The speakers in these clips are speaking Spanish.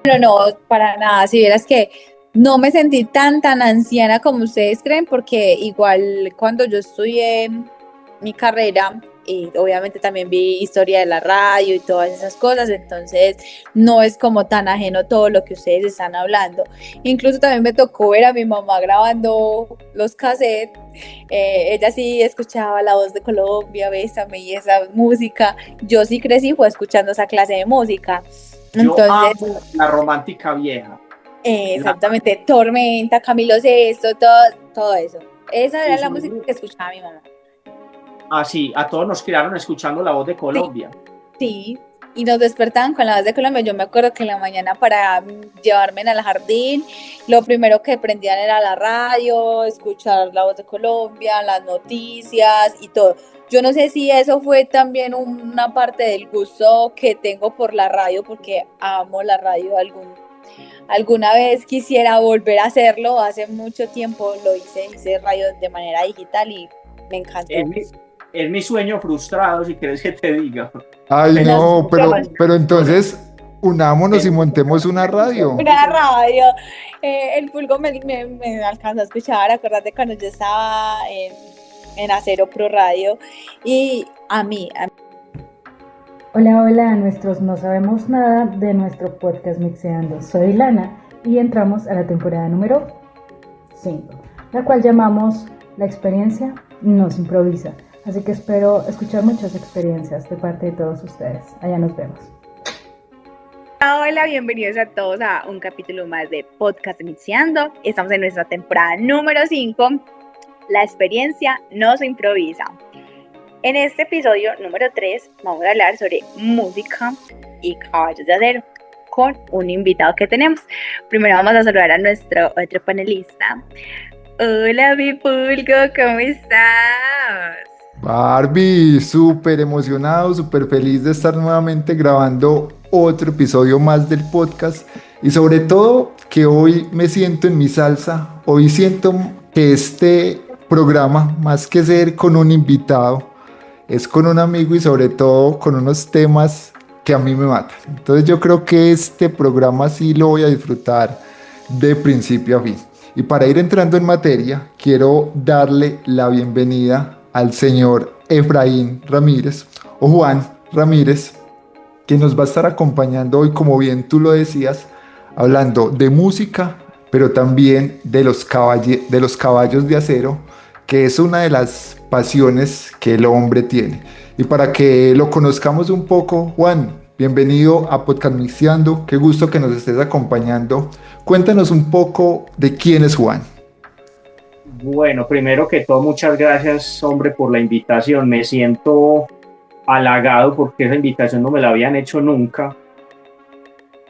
Pero no, para nada, si vieras que no me sentí tan anciana como ustedes creen, porque igual cuando yo estudié mi carrera, obviamente también vi historia de la radio y todas esas cosas, entonces no es como tan ajeno todo lo que ustedes están hablando. Incluso también me tocó ver a mi mamá grabando los cassettes, ella sí escuchaba La Voz de Colombia, Bésame y esa música, yo sí crecí fue escuchando esa clase de música. Yo Entonces, amo la romántica vieja. exactamente, Tormenta, Camilo Sesto, todo eso. Esa era la música que escuchaba mi mamá. Así, a todos nos criaron escuchando La Voz de Sí, Colombia. sí. Y nos despertaban con La Voz de Colombia. Yo me acuerdo que en la mañana para llevarme al jardín, lo primero que prendían era la radio, escuchar La Voz de Colombia, las noticias y todo. Yo no sé si eso fue también una parte del gusto que tengo por la radio, porque amo la radio. Alguna vez quisiera volver a hacerlo, hace mucho tiempo lo hice radio de manera digital y me encantó. Es mi sueño frustrado, si quieres que te diga. Ay, no, pero entonces unámonos y montemos una radio. Una radio. El Fulgo me alcanzó a escuchar, acuérdate cuando yo estaba en Acero Pro Radio y a mí. Hola a nuestros No Sabemos Nada de nuestro podcast Mixeando. Soy Lana y entramos a la temporada número 5, la cual llamamos La experiencia no se improvisa. Así que espero escuchar muchas experiencias de parte de todos ustedes. Allá nos vemos. Hola, bienvenidos a todos a un capítulo más de Podcast Mixeando. Estamos en nuestra temporada número 5. La experiencia no se improvisa. En este episodio número 3 vamos a hablar sobre música y caballos de acero con un invitado que tenemos. Primero vamos a saludar a nuestro otro panelista. Hola, mi Fulgo, ¿cómo estás? Barbie, súper emocionado, súper feliz de estar nuevamente grabando otro episodio más del podcast y sobre todo que hoy me siento en mi salsa, hoy siento que este programa, más que ser con un invitado, es con un amigo y sobre todo con unos temas que a mí me matan. Entonces yo creo que este programa sí lo voy a disfrutar de principio a fin. Y para ir entrando en materia, quiero darle la bienvenida al señor Efraín Ramírez o Juan Ramírez, que nos va a estar acompañando hoy, como bien tú lo decías, hablando de música, pero también de los caballos de acero, que es una de las pasiones que el hombre tiene. Y para que lo conozcamos un poco, Juan, bienvenido a Podcast Mixeando, qué gusto que nos estés acompañando. Cuéntanos un poco de quién es Juan. Bueno, primero que todo, muchas gracias, hombre, por la invitación. Me siento halagado porque esa invitación no me la habían hecho nunca.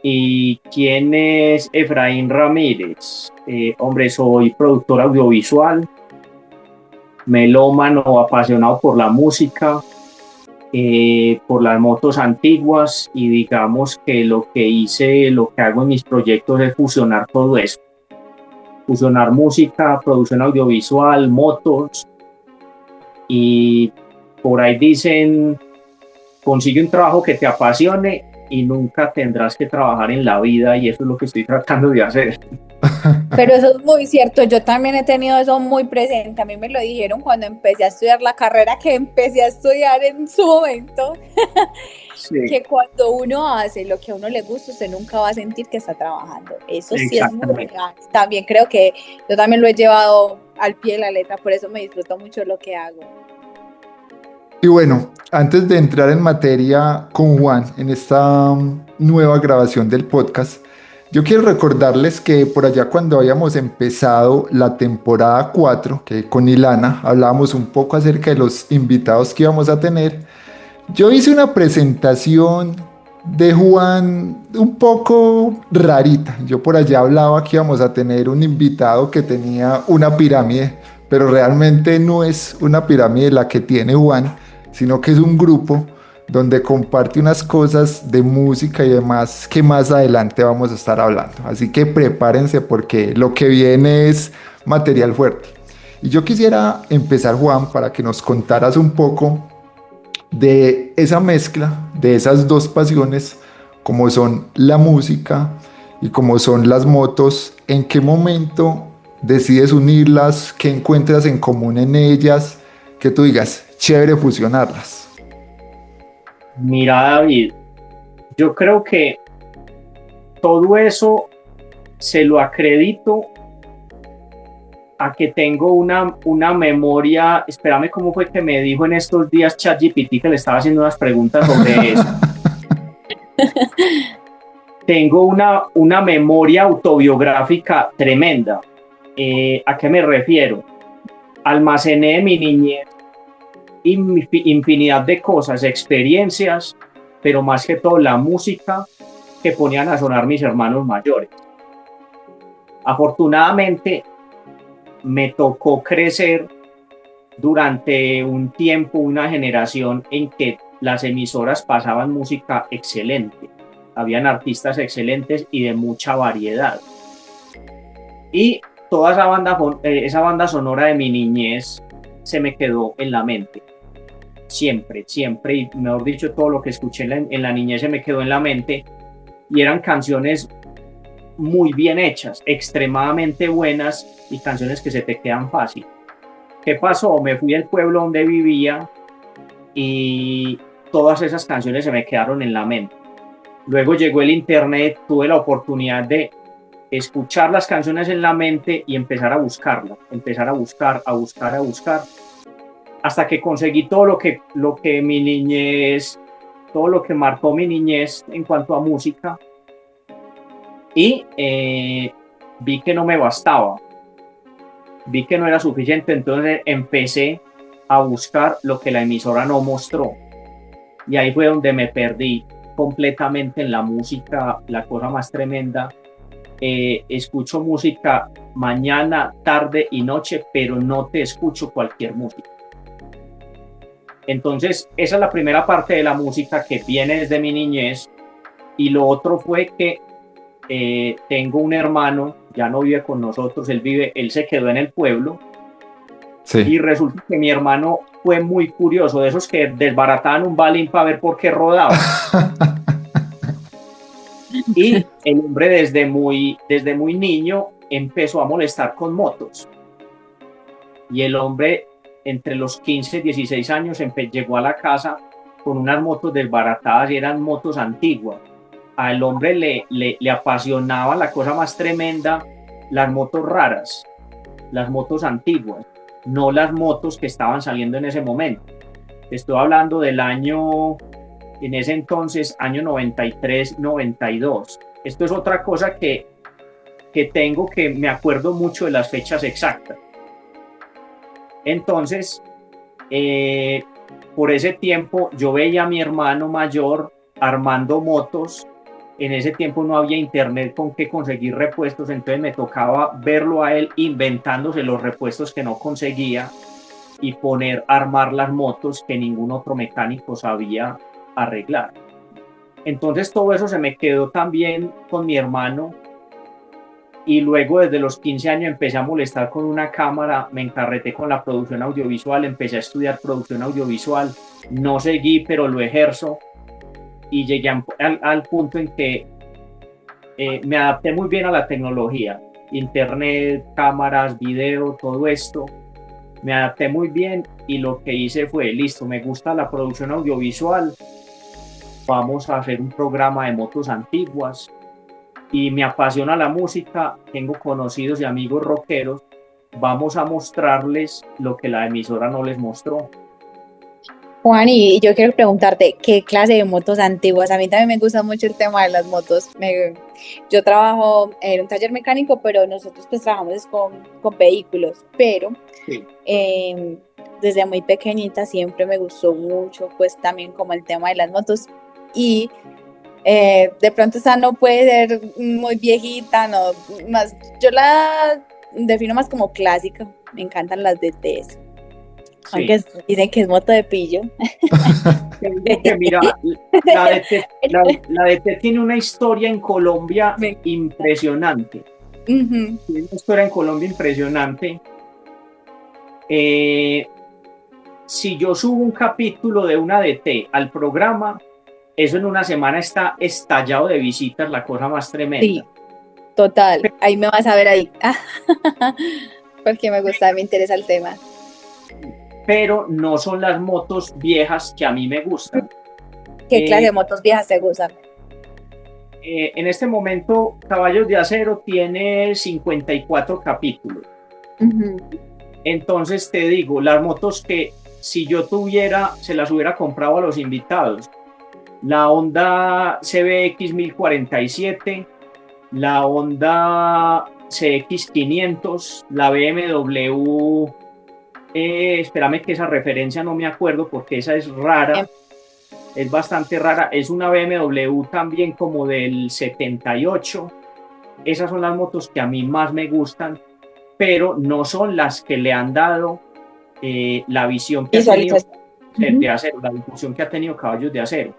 ¿Y quién es Efraín Ramírez? Hombre, soy productor audiovisual, melómano, apasionado por la música, por las motos antiguas, y digamos que lo que hago en mis proyectos es fusionar todo eso. Fusionar música, producción audiovisual, motos, y por ahí dicen, consigue un trabajo que te apasione y nunca tendrás que trabajar en la vida, y eso es lo que estoy tratando de hacer. Pero eso es muy cierto, yo también he tenido eso muy presente. A mí me lo dijeron cuando empecé a estudiar la carrera que empecé a estudiar en su momento, sí, que cuando uno hace lo que a uno le gusta, usted nunca va a sentir que está trabajando. Eso sí es muy real. También creo que yo también lo he llevado al pie de la letra, por eso me disfruto mucho lo que hago. Y bueno, antes de entrar en materia con Juan en esta nueva grabación del podcast, yo quiero recordarles que por allá cuando habíamos empezado la temporada 4, que con Ilana hablábamos un poco acerca de los invitados que íbamos a tener, yo hice una presentación de Juan un poco rarita. Yo por allá hablaba que íbamos a tener un invitado que tenía una pirámide, pero realmente no es una pirámide la que tiene Juan, sino que es un grupo donde comparte unas cosas de música y demás que más adelante vamos a estar hablando. Así que prepárense porque lo que viene es material fuerte. Y yo quisiera empezar, Juan, para que nos contaras un poco de esa mezcla, de esas dos pasiones, como son la música y como son las motos, ¿en qué momento decides unirlas? ¿Qué encuentras en común en ellas? Que tú digas, chévere fusionarlas. Mira, David, yo creo que todo eso se lo acredito a que tengo una memoria. Espérame, ¿cómo fue que me dijo en estos días ChatGPT que le estaba haciendo unas preguntas sobre eso? Tengo una memoria autobiográfica tremenda. ¿A qué me refiero? Almacené de mi niñez infinidad de cosas, experiencias, pero más que todo la música que ponían a sonar mis hermanos mayores. Afortunadamente, me tocó crecer durante un tiempo, una generación en que las emisoras pasaban música excelente. Habían artistas excelentes y de mucha variedad. Y toda esa banda sonora de mi niñez se me quedó en la mente. Siempre, y mejor dicho, todo lo que escuché en la niñez se me quedó en la mente. Y eran canciones muy bien hechas, extremadamente buenas y canciones que se te quedan fácil. ¿Qué pasó? Me fui al pueblo donde vivía y todas esas canciones se me quedaron en la mente. Luego llegó el internet, tuve la oportunidad de escuchar las canciones en la mente y empezar a buscarlas, empezar a buscar, hasta que conseguí todo lo que mi niñez, todo lo que marcó mi niñez en cuanto a música, y vi que no me bastaba, vi que no era suficiente. Entonces empecé a buscar lo que la emisora no mostró, y ahí fue donde me perdí completamente en la música, la cosa más tremenda. Escucho música mañana, tarde y noche, pero no te escucho cualquier música. Entonces esa es la primera parte de la música que viene desde mi niñez. Y lo otro fue que tengo un hermano, ya no vive con nosotros, él se quedó en el pueblo. Sí. Y resulta que mi hermano fue muy curioso, de esos que desbarataban un balín para ver por qué rodaba. Y el hombre desde muy niño empezó a molestar con motos. Y el hombre entre los 15 y 16 años llegó a la casa con unas motos desbaratadas, y eran motos antiguas. Al hombre le apasionaba, la cosa más tremenda, las motos raras, las motos antiguas, no las motos que estaban saliendo en ese momento. Estoy hablando del año, en ese entonces, año 93, 92. Esto es otra cosa que tengo, que me acuerdo mucho de las fechas exactas. Entonces, por ese tiempo yo veía a mi hermano mayor armando motos. En ese tiempo no había internet con que conseguir repuestos, entonces me tocaba verlo a él inventándose los repuestos que no conseguía y armar las motos que ningún otro mecánico sabía arreglar. Entonces todo eso se me quedó también con mi hermano, y luego desde los 15 años empecé a molestar con una cámara, me encarreté con la producción audiovisual, empecé a estudiar producción audiovisual, no seguí, pero lo ejerzo. Y llegué al punto en que me adapté muy bien a la tecnología, internet, cámaras, video, todo esto. Me adapté muy bien, y lo que hice fue, listo, me gusta la producción audiovisual, vamos a hacer un programa de motos antiguas. Y me apasiona la música, tengo conocidos y amigos rockeros, vamos a mostrarles lo que la emisora no les mostró. Juan, y yo quiero preguntarte, ¿qué clase de motos antiguas? A mí también me gusta mucho el tema de las motos. Yo trabajo en un taller mecánico, pero nosotros pues trabajamos con vehículos, pero sí. Desde muy pequeñita siempre me gustó mucho pues también como el tema de las motos, y de pronto esa no puede ser muy viejita, no, más, yo la defino más como clásica. Me encantan las DTs. Aunque sí, dicen que es moto de pillo. Que mira, la DT tiene una historia en Colombia impresionante. Tiene una historia en Colombia impresionante. Si yo subo un capítulo de una DT al programa, eso en una semana está estallado de visitas, la cosa más tremenda. Sí. Total, ahí me vas a ver ahí. Porque me interesa el tema. Pero no son las motos viejas que a mí me gustan. ¿Qué clase de motos viejas te gustan? En este momento, Caballos de Acero tiene 54 capítulos. Uh-huh. Entonces te digo, las motos que si yo tuviera, se las hubiera comprado a los invitados. La Honda CBX 1047, la Honda CX 500, la BMW, espérame que esa referencia no me acuerdo porque esa es rara, es bastante rara, es una BMW también como del 78. Esas son las motos que a mí más me gustan, pero no son las que le han dado la visión que ha tenido de Acero, la difusión que ha tenido Caballos de Acero.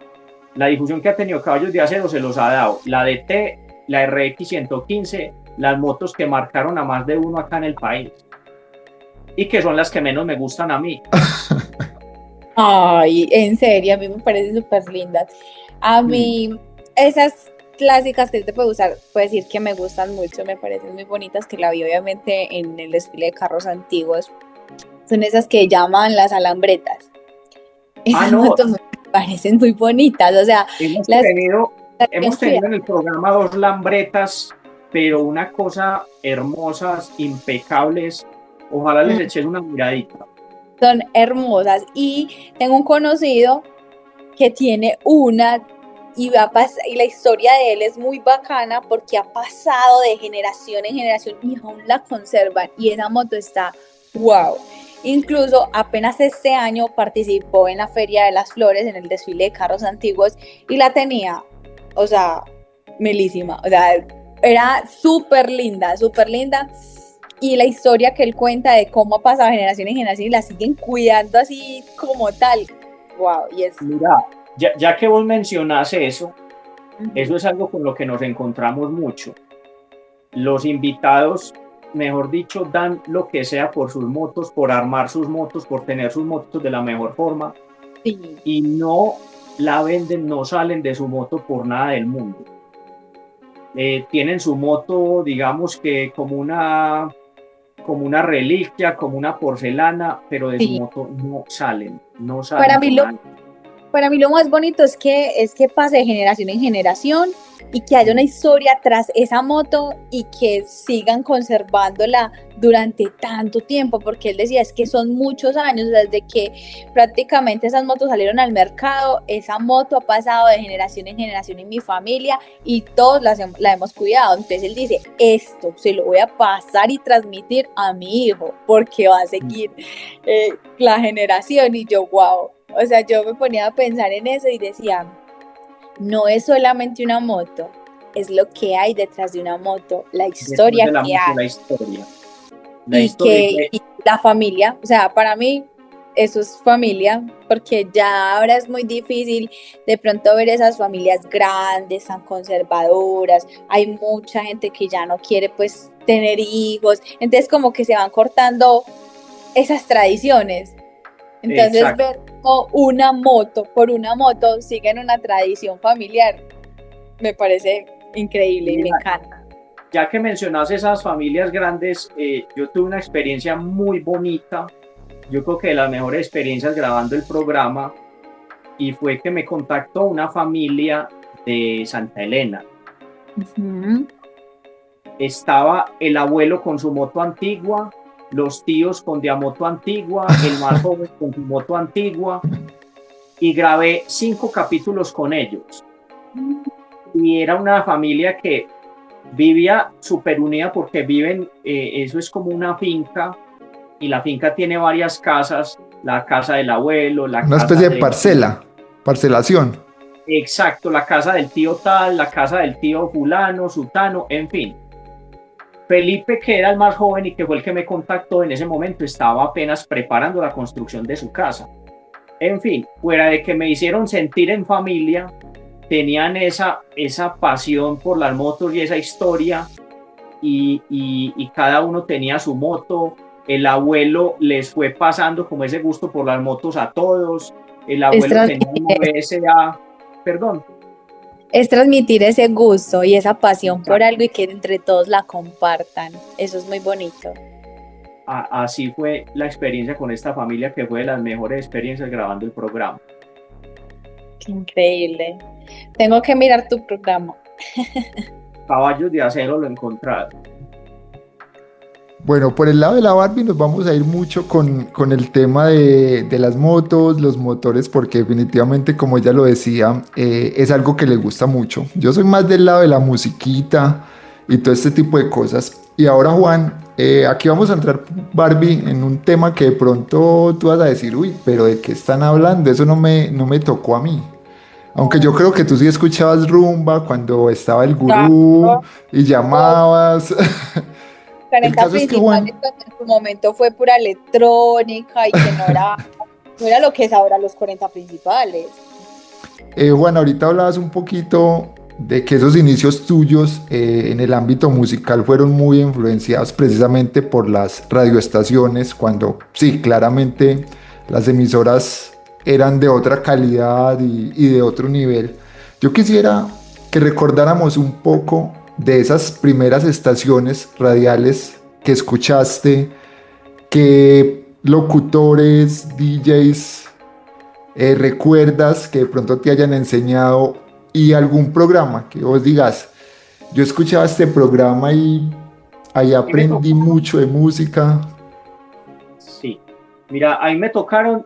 La difusión que ha tenido Caballos de Acero se los ha dado la DT, la RX 115, las motos que marcaron a más de uno acá en el país y que son las que menos me gustan a mí. Ay, en serio, a mí me parecen súper lindas. A mí, esas clásicas que te puedo usar, puedo decir que me gustan mucho, me parecen muy bonitas, que la vi obviamente en el desfile de carros antiguos. Son esas que llaman las alambretas. Esas motos me parecen muy bonitas, o sea, hemos tenido en el programa 2 lambretas, pero una cosa hermosas, impecables. Ojalá les eches una miradita. Son hermosas y tengo un conocido que tiene una y la historia de él es muy bacana porque ha pasado de generación en generación y aún la conservan y esa moto está wow. Incluso apenas este año participó en la Feria de las Flores en el desfile de carros antiguos y la tenía, o sea, melísima, o sea, era súper linda y la historia que él cuenta de cómo ha pasado de generación en generación y la siguen cuidando así como tal, wow, y es... Mira, ya que vos mencionas eso, eso es algo con lo que nos encontramos mucho. Los invitados, mejor dicho, dan lo que sea por sus motos, por armar sus motos, por tener sus motos de la mejor forma, sí. Y no la venden, no salen de su moto por nada del mundo. Tienen su moto, digamos que como una reliquia, como una porcelana, pero de su moto no salen. Para mí lo más bonito es que pase de generación en generación y que haya una historia tras esa moto y que sigan conservándola durante tanto tiempo, porque él decía, es que son muchos años, desde que prácticamente esas motos salieron al mercado, esa moto ha pasado de generación en generación en mi familia y todos la hemos cuidado. Entonces él dice, esto se lo voy a pasar y transmitir a mi hijo, porque va a seguir la generación. Y yo, wow, o sea, yo me ponía a pensar en eso y decía, no es solamente una moto, es lo que hay detrás de una moto, la historia que hay. La historia. Y la familia, o sea, para mí eso es familia, porque ya ahora es muy difícil de pronto ver esas familias grandes, tan conservadoras, hay mucha gente que ya no quiere pues tener hijos, entonces como que se van cortando esas tradiciones. Entonces exacto. Ver como por una moto siguen una tradición familiar, me parece increíble y me encanta. Ya que mencionas esas familias grandes, yo tuve una experiencia muy bonita, yo creo que de las mejores experiencias grabando el programa, y fue que me contactó una familia de Santa Elena. Uh-huh. Estaba el abuelo con su moto antigua, los tíos con diamoto antigua, el más joven con su moto antigua, y grabé 5 capítulos con ellos. Y era una familia que vivía súper unida porque viven, eso es como una finca, y la finca tiene varias casas, la casa del abuelo, una especie de parcelación. Exacto, la casa del tío tal, la casa del tío fulano, sutano, en fin. Felipe, que era el más joven y que fue el que me contactó en ese momento, estaba apenas preparando la construcción de su casa. En fin, fuera de que me hicieron sentir en familia, tenían esa pasión por las motos y esa historia, y cada uno tenía su moto. El abuelo les fue pasando como ese gusto por las motos a todos. El abuelo tenía un VSA, perdón. Es transmitir ese gusto y esa pasión por algo y que entre todos la compartan. Eso es muy bonito. Así fue la experiencia con esta familia, que fue de las mejores experiencias grabando el programa. Qué increíble. Tengo que mirar tu programa. Caballos de Acero lo encontraron. Bueno, por el lado de la Barbie nos vamos a ir mucho con el tema de las motos, los motores, porque definitivamente, como ella lo decía, es algo que le gusta mucho. Yo soy más del lado de la musiquita y todo este tipo de cosas. Y ahora, Juan, aquí vamos a entrar, Barbie, en un tema que de pronto tú vas a decir, uy, pero ¿de qué están hablando? Eso no me tocó a mí. Aunque yo creo que tú sí escuchabas rumba cuando estaba el gurú y llamabas. El 40 caso es que principales, Juan, cuando en su momento fue pura electrónica y que no era lo que es ahora los 40 principales. Juan, ahorita hablabas un poquito de que esos inicios tuyos en el ámbito musical fueron muy influenciados precisamente por las radioestaciones, cuando sí, claramente las emisoras eran de otra calidad y de otro nivel. Yo quisiera que recordáramos un poco de esas primeras estaciones radiales que escuchaste, qué locutores, DJs recuerdas que de pronto te hayan enseñado y algún programa que vos digas, yo escuchaba este programa y ahí aprendí mucho de música. Sí, mira, ahí me tocaron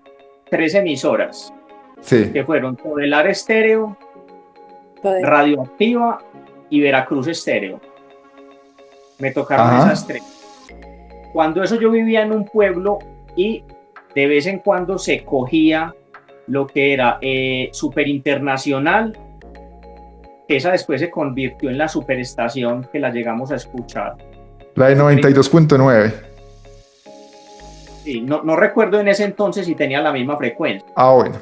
3 emisoras, Sí. que fueron Todelar Estéreo, Radioactiva y Veracruz Estéreo. Me tocaron esas 3. Cuando eso yo vivía en un pueblo y de vez en cuando se cogía lo que era Super Internacional, que esa después se convirtió en la superestación, que la llegamos a escuchar. La de 92.9. Sí, no recuerdo en ese entonces si tenía la misma frecuencia. Ah, bueno.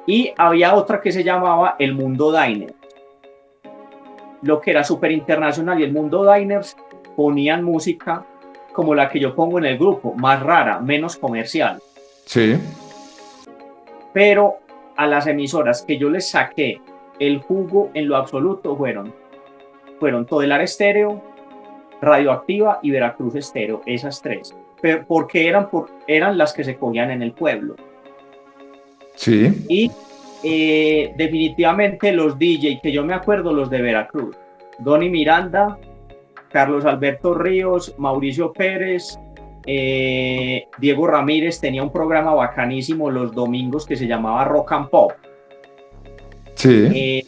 Y había otra que se llamaba El Mundo Diners. Lo que era Super Internacional y El Mundo Diners ponían música como la que yo pongo en el grupo, más rara, menos comercial. Sí. Pero a las emisoras que yo les saqué el jugo en lo absoluto fueron Todelar Estéreo, Radioactiva y Veracruz Estéreo, esas 3. Pero porque eran las que se cogían en el pueblo. Sí. Y definitivamente los DJ que yo me acuerdo, los de Veracruz, Donny Miranda, Carlos Alberto Ríos, Mauricio Pérez, Diego Ramírez tenía un programa bacanísimo los domingos que se llamaba Rock and Pop. Sí.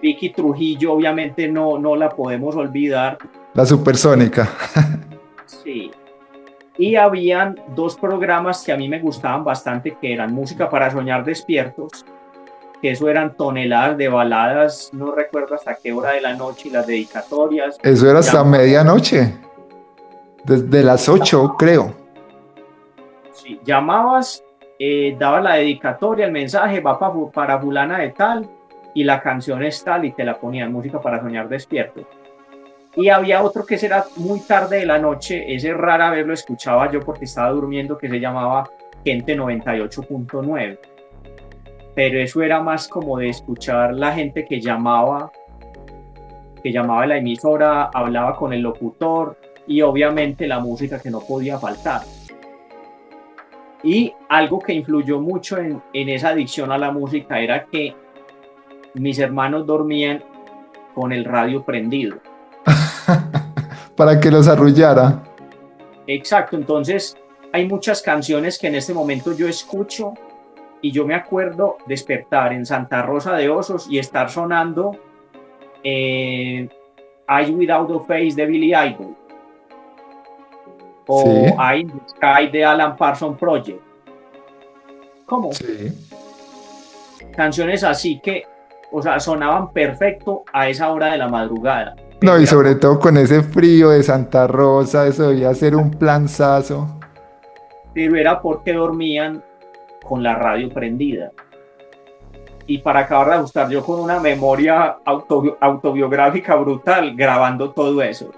Vicky Trujillo, obviamente no la podemos olvidar. La Supersónica. Sí. Y habían 2 programas que a mí me gustaban bastante, que eran Música para Soñar Despiertos, que eso eran toneladas de baladas, no recuerdo hasta qué hora de la noche, y las dedicatorias. Eso era hasta medianoche. Desde las 8, creo. Sí, llamabas, dabas la dedicatoria, el mensaje, va para fulana de tal, y la canción es tal, y te la ponían, Música para Soñar Despierto. Y había otro que era muy tarde de la noche, ese rara vez lo escuchaba yo porque estaba durmiendo, que se llamaba Gente 98.9. Pero eso era más como de escuchar la gente que llamaba a la emisora, hablaba con el locutor y obviamente la música que no podía faltar. Y algo que influyó mucho en esa adicción a la música era que mis hermanos dormían con el radio prendido. Para que los arrullara. Exacto, entonces hay muchas canciones que en este momento yo escucho y yo me acuerdo despertar en Santa Rosa de Osos y estar sonando Eyes Without a Face de Billy Idol o Sí. Eye in the Sky de Alan Parsons Project. ¿Cómo? Sí. Canciones así que, o sea, sonaban perfecto a esa hora de la madrugada. No, y sobre todo con ese frío de Santa Rosa, eso debía ser un planzazo. Pero era porque dormían con la radio prendida. Y para acabar de ajustar, yo con una memoria autobiográfica brutal, grabando todo eso.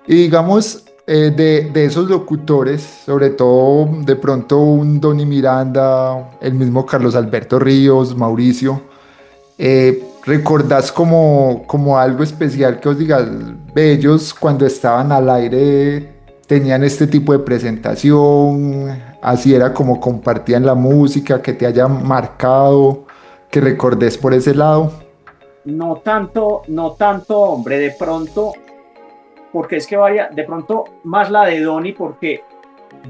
Y digamos, de esos locutores, sobre todo de pronto un Donny Miranda, el mismo Carlos Alberto Ríos, Mauricio, ¿recordás como algo especial que os digas, ve, ellos cuando estaban al aire tenían este tipo de presentación, así era como compartían la música, que te haya marcado, que recordes por ese lado? No tanto, no tanto, hombre, de pronto, porque es que de pronto más la de Donny, porque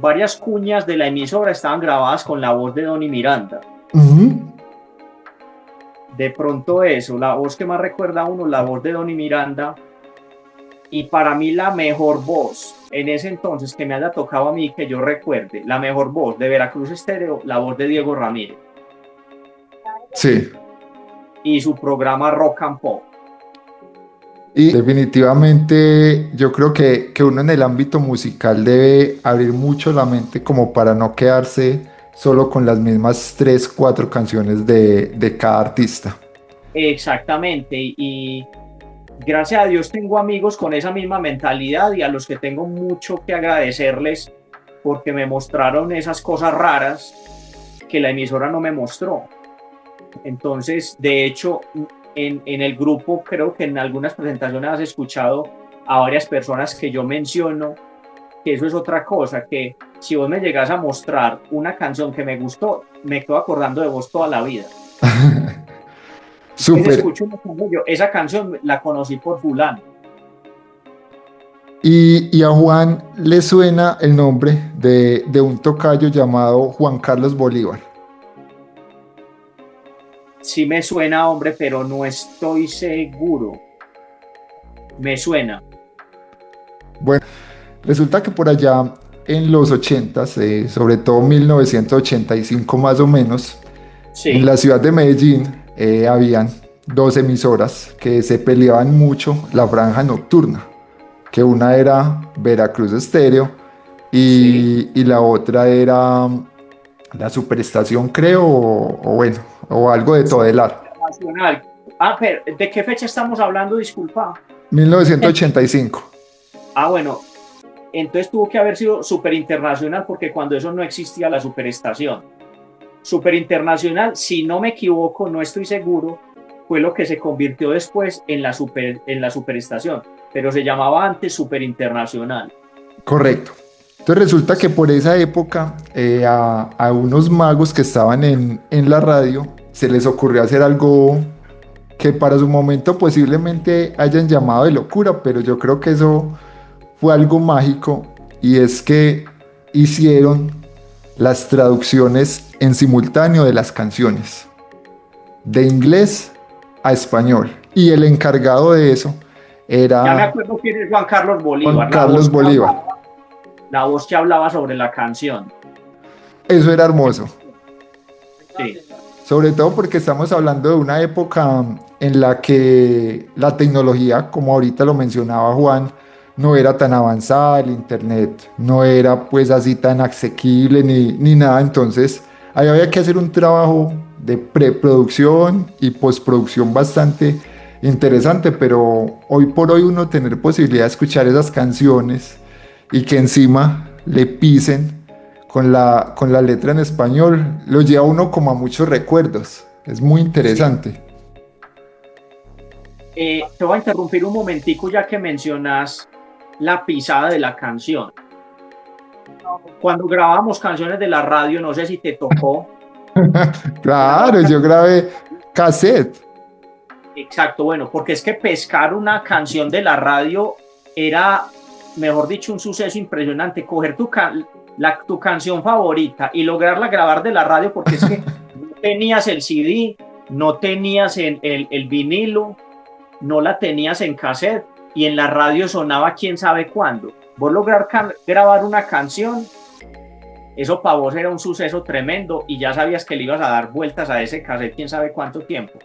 varias cuñas de la emisora estaban grabadas con la voz de Donny Miranda. Ujú. De pronto eso, la voz que más recuerda a uno, la voz de Donny Miranda. Y para mí la mejor voz en ese entonces que me haya tocado a mí, que yo recuerde, la mejor voz de Veracruz Estéreo, la voz de Diego Ramírez Sí. y su programa Rock and Pop. Y definitivamente yo creo que uno en el ámbito musical debe abrir mucho la mente como para no quedarse solo con las mismas 3, 4 canciones de cada artista. Exactamente, y gracias a Dios tengo amigos con esa misma mentalidad y a los que tengo mucho que agradecerles porque me mostraron esas cosas raras que la emisora no me mostró. Entonces, de hecho, en el grupo creo que en algunas presentaciones has escuchado a varias personas que yo menciono, que eso es otra cosa, que si vos me llegás a mostrar una canción que me gustó, me quedo acordando de vos toda la vida. Entonces Súper. escucho una canción, esa canción la conocí por fulano. Y a Juan le suena el nombre de un tocayo llamado Juan Carlos Bolívar. Sí me suena, hombre, pero no estoy seguro. Me suena. Bueno, resulta que por allá en los 80s, sobre todo 1985 más o menos, en Sí, la ciudad de Medellín habían 2 emisoras que se peleaban mucho la franja nocturna, que una era Veracruz Estéreo sí. y la otra era la Superestación, creo, o bueno, o algo de Todelar. Nacional. Ah, pero ¿de qué fecha estamos hablando? Disculpa. 1985. Ah, bueno, entonces tuvo que haber sido Super Internacional porque cuando eso no existía la Superestación. Super Internacional, si no me equivoco, no estoy seguro, fue lo que se convirtió después en la Superestación, pero se llamaba antes Super Internacional. Correcto. Entonces resulta que por esa época a unos magos que estaban en la radio se les ocurrió hacer algo que para su momento posiblemente hayan llamado de locura, pero yo creo que eso fue algo mágico y es que hicieron las traducciones en simultáneo de las canciones, de inglés a español. Y el encargado de eso Ya me era acuerdo quién es Juan Carlos Juan Bolívar, Carlos Bolívar. la voz que hablaba sobre la canción. Eso era hermoso. Sí, Sobre todo porque estamos hablando de una época en la que la tecnología, como ahorita lo mencionaba Juan, no era tan avanzada, el internet no era pues así tan asequible ni nada, entonces ahí había que hacer un trabajo de preproducción y postproducción bastante interesante, pero hoy por hoy uno tener posibilidad de escuchar esas canciones y que encima le pisen con la letra en español, lo lleva uno como a muchos recuerdos. Es muy sí. interesante. Te voy a interrumpir un momentico ya que mencionas la pisada de la canción. Cuando grabábamos canciones de la radio, no sé si te tocó. Claro, yo grabé cassette. Exacto, bueno, porque es que pescar una canción de la radio era, mejor dicho, un suceso impresionante. Coger tu canción favorita y lograrla grabar de la radio, porque es que no tenías el CD, no tenías el vinilo, no la tenías en cassette y en la radio sonaba quién sabe cuándo. Vos lograr grabar una canción, eso para vos era un suceso tremendo y ya sabías que le ibas a dar vueltas a ese cassette quién sabe cuánto tiempo.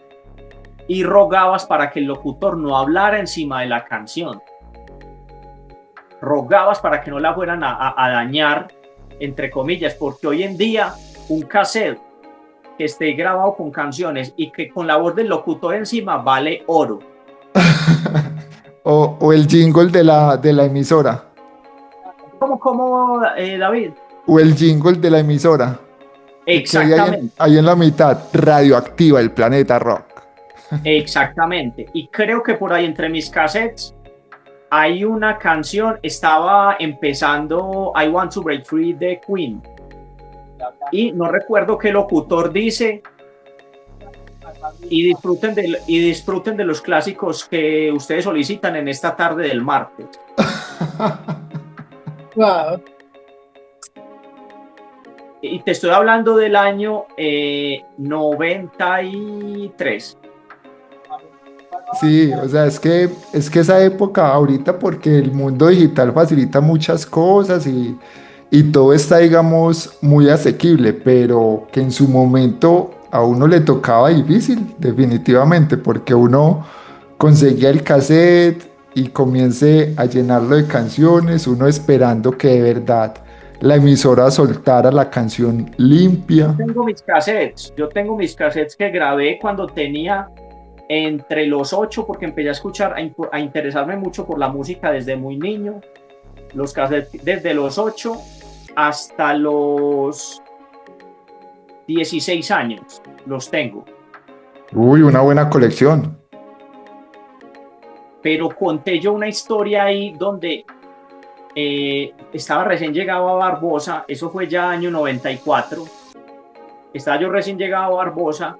Y rogabas para que el locutor no hablara encima de la canción. Rogabas para que no la fueran a dañar, entre comillas, porque hoy en día un cassette que esté grabado con canciones y que con la voz del locutor encima vale oro. O el jingle de la emisora. ¿Cómo, David? O el jingle de la emisora. Que hay Exactamente, ahí en la mitad, Radioactiva, el planeta rock. exactamente. Y creo que por ahí entre mis cassettes hay una canción, estaba empezando I Want to Break Free de Queen. Y no recuerdo qué locutor dice, y disfruten de los clásicos que ustedes solicitan en esta tarde del martes. Wow. Y te estoy hablando del año 93. Sí, o sea, es que esa época ahorita, porque el mundo digital facilita muchas cosas y todo está, digamos, muy asequible, pero que en su momento a uno le tocaba difícil, definitivamente, porque uno conseguía el cassette y comience a llenarlo de canciones, uno esperando que de verdad la emisora soltara la canción limpia. Yo tengo mis cassettes que grabé cuando tenía entre los 8, porque empecé a escuchar, a interesarme mucho por la música desde muy niño. Los cassettes desde los 8 hasta los 16 años los tengo. Uy, una buena colección. Pero conté yo una historia ahí donde estaba recién llegado a Barbosa, eso fue ya año 94, estaba yo recién llegado a Barbosa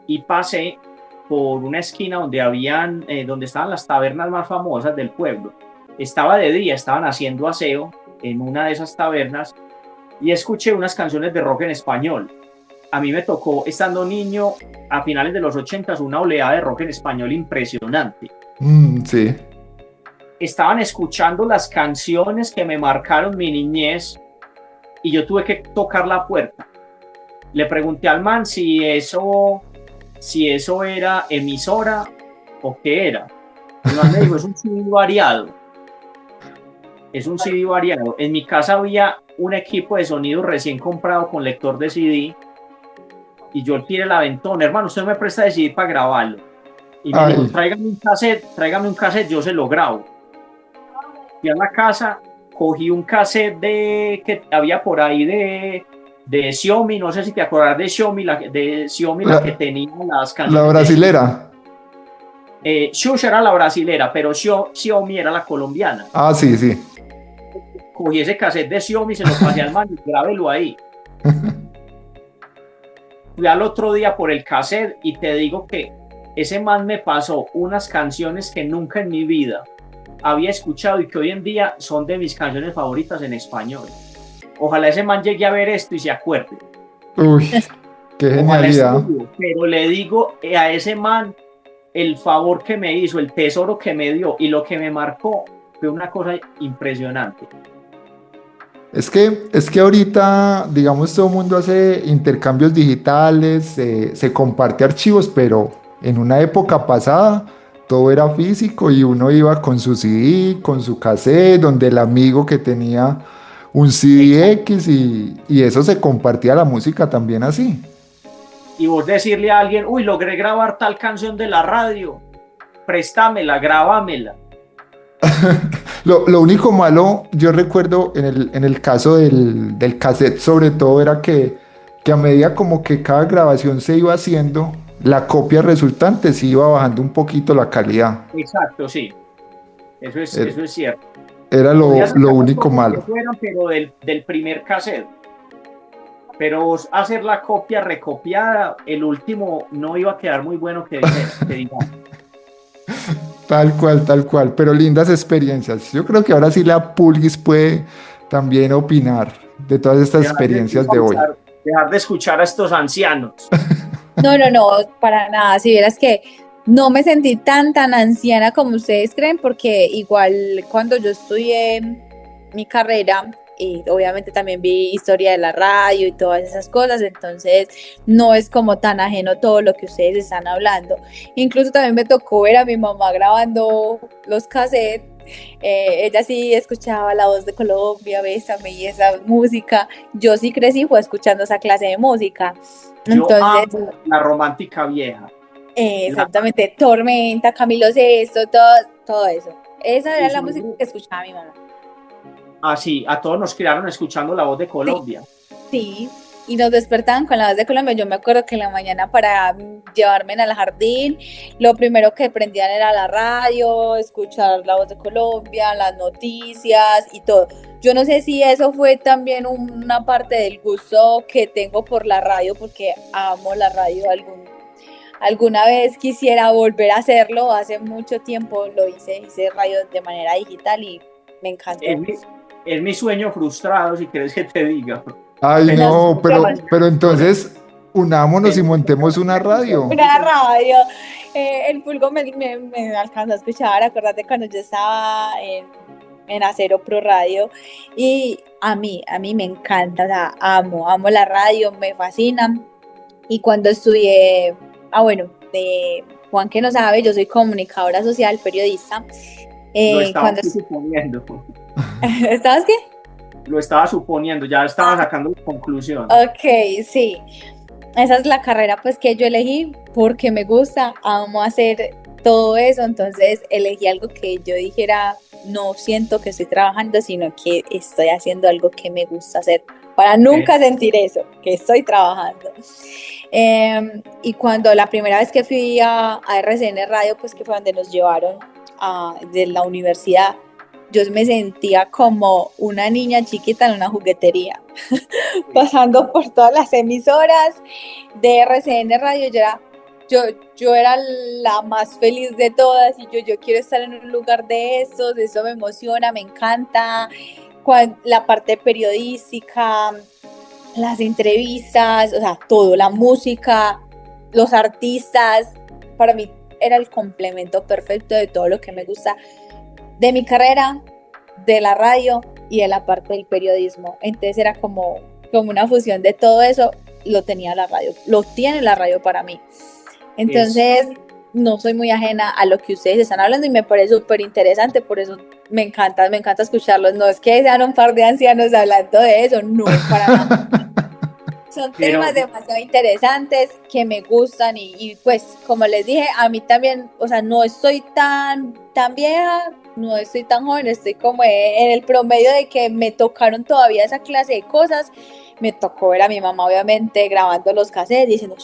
y pasé por una esquina donde estaban las tabernas más famosas del pueblo. Estaba de día, estaban haciendo aseo en una de esas tabernas y escuché unas canciones de rock en español. A mí me tocó, estando niño, a finales de los 80, una oleada de rock en español impresionante. Sí. Estaban escuchando las canciones que me marcaron mi niñez y yo tuve que tocar la puerta. Le pregunté al man si eso era emisora o qué era. El man me dijo, es un CD variado. Es un CD variado. En mi casa había un equipo de sonido recién comprado con lector de CD y yo tiré el aventón. Hermano, usted me presta de CD para grabarlo. Y me dijo, tráigame un cassette, yo se lo grabo. Fui a la casa, cogí un cassette que había por ahí de Xiaomi, no sé si te acordás de Xiaomi, la que tenía las canciones. La brasilera. Xuxa era la brasilera, pero Xiaomi era la colombiana. Ah, sí, sí. Cogí ese cassette de Xiaomi, se lo pasé al man y grábelo ahí. Fui al otro día por el cassette y te digo que ese man me pasó unas canciones que nunca en mi vida había escuchado y que hoy en día son de mis canciones favoritas en español. Ojalá ese man llegue a ver esto y se acuerde. Uy, qué genialidad. Pero le digo a ese man el favor que me hizo, el tesoro que me dio y lo que me marcó fue una cosa impresionante. Es que ahorita, digamos, todo el mundo hace intercambios digitales, se comparte archivos, pero en una época pasada todo era físico y uno iba con su CD, con su cassette, donde el amigo que tenía un CD X y eso se compartía la música también así. Y vos decirle a alguien, uy, logré grabar tal canción de la radio, préstamela, grábamela. Lo único malo, yo recuerdo en el caso del cassette sobre todo, era que a medida como que cada grabación se iba haciendo, la copia resultante se iba bajando un poquito la calidad. Exacto, sí. Eso es cierto. Era lo único malo. Pero del primer cassette. Pero hacer la copia recopiada, el último no iba a quedar muy bueno que digamos. Tal cual, pero lindas experiencias. Yo creo que ahora sí la Pulguis puede también opinar de todas estas experiencias de hoy. Dejar de escuchar a estos ancianos. No, para nada. Si vieras que no me sentí tan anciana como ustedes creen, porque igual cuando yo estudié mi carrera, y obviamente también vi historia de la radio y todas esas cosas, entonces no es como tan ajeno todo lo que ustedes están hablando. Incluso también me tocó ver a mi mamá grabando los cassettes. Ella sí escuchaba La Voz de Colombia, Bésame y esa música. Yo sí crecí fue escuchando esa clase de música. Entonces, yo amo la romántica vieja. Exactamente, Tormenta, Camilo Sesto, todo eso. Esa era la música que escuchaba mi mamá. así, a todos nos criaron escuchando La Voz de Colombia. Sí, y nos despertaban con La Voz de Colombia. Yo me acuerdo que en la mañana para llevarme al jardín, lo primero que prendían era la radio, escuchar La Voz de Colombia, las noticias y todo. Yo no sé si eso fue también una parte del gusto que tengo por la radio, porque amo la radio. Alguna vez quisiera volver a hacerlo, hace mucho tiempo lo hice radio de manera digital y me encantó. Es mi sueño frustrado, si quieres que te diga. Ay, no, pero entonces unámonos y montemos una radio. Una radio. El Fulgo me alcanzó a escuchar, acuérdate cuando yo estaba en Acero Pro Radio, y a mí me encanta, o sea, amo la radio, me fascina. Y cuando estudié, Juan que no sabe, yo soy comunicadora social, periodista. Lo estaba suponiendo. ¿Estabas qué? Lo estaba suponiendo, ya estaba sacando la conclusión. Ok, sí. Esa es la carrera pues que yo elegí porque me gusta, amo hacer todo eso, entonces elegí algo que yo dijera, no siento que estoy trabajando, sino que estoy haciendo algo que me gusta hacer, para nunca sentir eso, que estoy trabajando. Y cuando la primera vez que fui a RCN Radio, pues que fue donde nos llevaron de la universidad, yo me sentía como una niña chiquita en una juguetería, pasando por todas las emisoras de RCN Radio. Yo era la más feliz de todas y yo quiero estar en un lugar de esos, eso me emociona, me encanta. La parte periodística, las entrevistas, o sea, todo, la música, los artistas, para mí era el complemento perfecto de todo lo que me gusta de mi carrera, de la radio y de la parte del periodismo. Entonces era como una fusión de todo eso, lo tenía la radio, lo tiene la radio para mí. Entonces no soy muy ajena a lo que ustedes están hablando y me parece súper interesante, por eso me encanta escucharlos. No es que sean un par de ancianos hablando de eso, no, para nada. Son temas demasiado interesantes que me gustan y pues como les dije, a mí también, o sea, no estoy tan vieja, no estoy tan joven, estoy como en el promedio de que me tocaron todavía esa clase de cosas. Me tocó ver a mi mamá obviamente grabando los cassettes, diciendo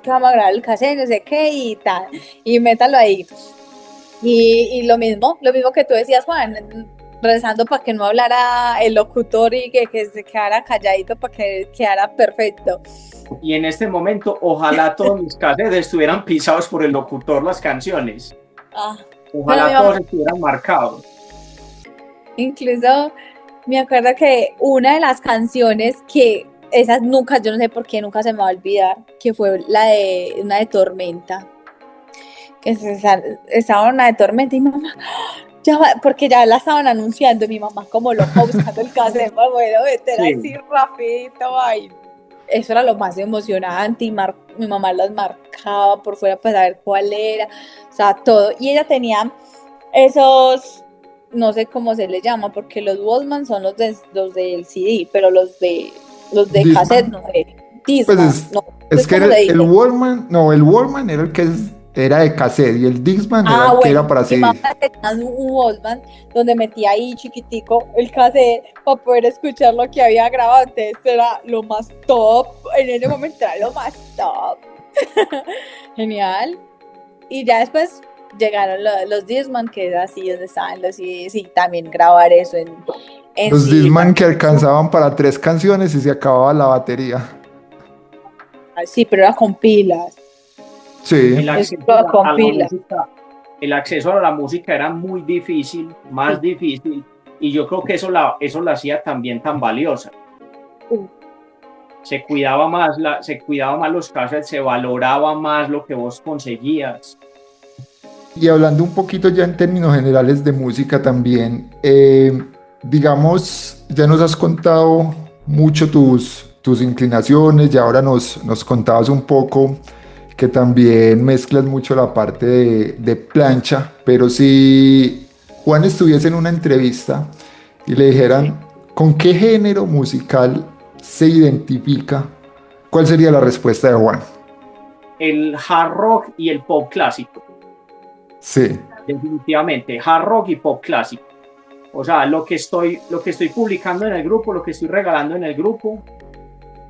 que vamos a grabar el cassette, no sé qué y tal, y métalo ahí. Y lo mismo que tú decías, Juan, rezando para que no hablara el locutor y que se quedara calladito para que quedara perfecto. Y en este momento, ojalá todos mis cassettes estuvieran pisados por el locutor, las canciones. Ojalá todos estuvieran marcados. Incluso me acuerdo que una de las canciones que esas nunca, yo no sé por qué nunca se me va a olvidar, que fue una de Tormenta. Que estaba una de Tormenta y mamá, porque ya la estaban anunciando, mi mamá como loca buscando el cassette para poder meter así rapidito. Ay, eso era lo más emocionante y mi mamá las marcaba por fuera para saber cuál era, o sea, todo. Y ella tenía esos, no sé cómo se les llama, porque los Walkman son los del CD, pero los de cassette, no sé. Discman, pues es que el Walkman era el que era de cassette y el Discman era el que era para CD. Mi mamá tenía un Walkman donde metía ahí chiquitico el cassette para poder escuchar lo que había grabado. Entonces era lo más top, en ese momento era lo más top. Genial. Y ya después llegaron los Discman, que era así donde estaban los CDs, y también grabar eso en los Discman que alcanzaban para 3 canciones y se acababa la batería. Sí, pero era con pilas. Sí. El acceso a la música era muy difícil, más difícil, y yo creo que eso la hacía también tan valiosa. Se cuidaba más los cassettes, se valoraba más lo que vos conseguías. Y hablando un poquito ya en términos generales de música también, digamos, ya nos has contado mucho tus inclinaciones y ahora nos contabas un poco que también mezclas mucho la parte de plancha, pero si Juan estuviese en una entrevista y le dijeran ¿con qué género musical se identifica? ¿Cuál sería la respuesta de Juan? El hard rock y el pop clásico. Sí. Definitivamente, hard rock y pop clásico. O sea, lo que estoy publicando en el grupo, lo que estoy regalando en el grupo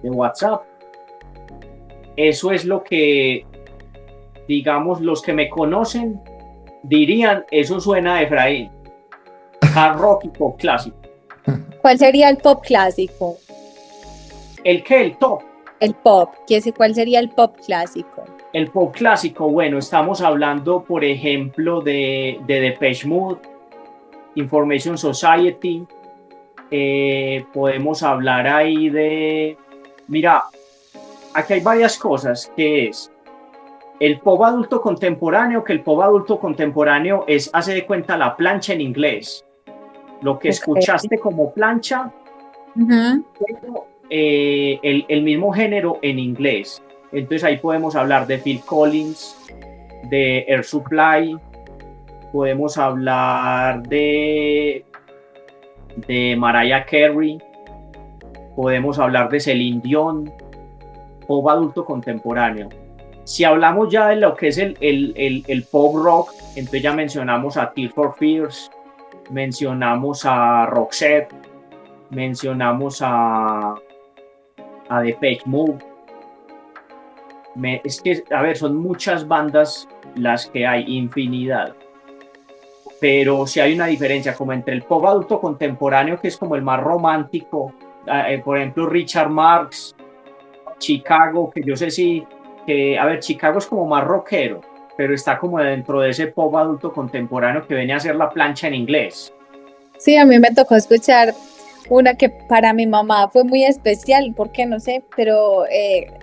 de WhatsApp, eso es lo que, digamos, los que me conocen dirían, eso suena a Efraín, hard rock y pop clásico. ¿Cuál sería el pop clásico? ¿El qué? El top. El pop. ¿Cuál sería el pop clásico? El pop clásico, bueno, estamos hablando, por ejemplo, de Depeche Mode, Information Society, podemos hablar ahí de... Mira, aquí hay varias cosas, que es el pop adulto contemporáneo, que el pop adulto contemporáneo es, hace de cuenta, la plancha en inglés. Lo que escuchaste como plancha, pero, el mismo género en inglés. Entonces ahí podemos hablar de Phil Collins, de Air Supply, podemos hablar de Mariah Carey, podemos hablar de Celine Dion, pop adulto contemporáneo. Si hablamos ya de lo que es el pop rock, entonces ya mencionamos a Tears for Fears, mencionamos a Roxette, mencionamos a Depeche Mode. Es que, a ver, son muchas bandas las que hay, infinidad. Pero sí hay una diferencia, como entre el pop adulto contemporáneo, que es como el más romántico, por ejemplo, Richard Marx, Chicago, que yo sé si, a ver, Chicago es como más rockero, pero está como dentro de ese pop adulto contemporáneo que viene a ser la plancha en inglés. Sí, a mí me tocó escuchar una que para mi mamá fue muy especial, ¿por qué? No sé, pero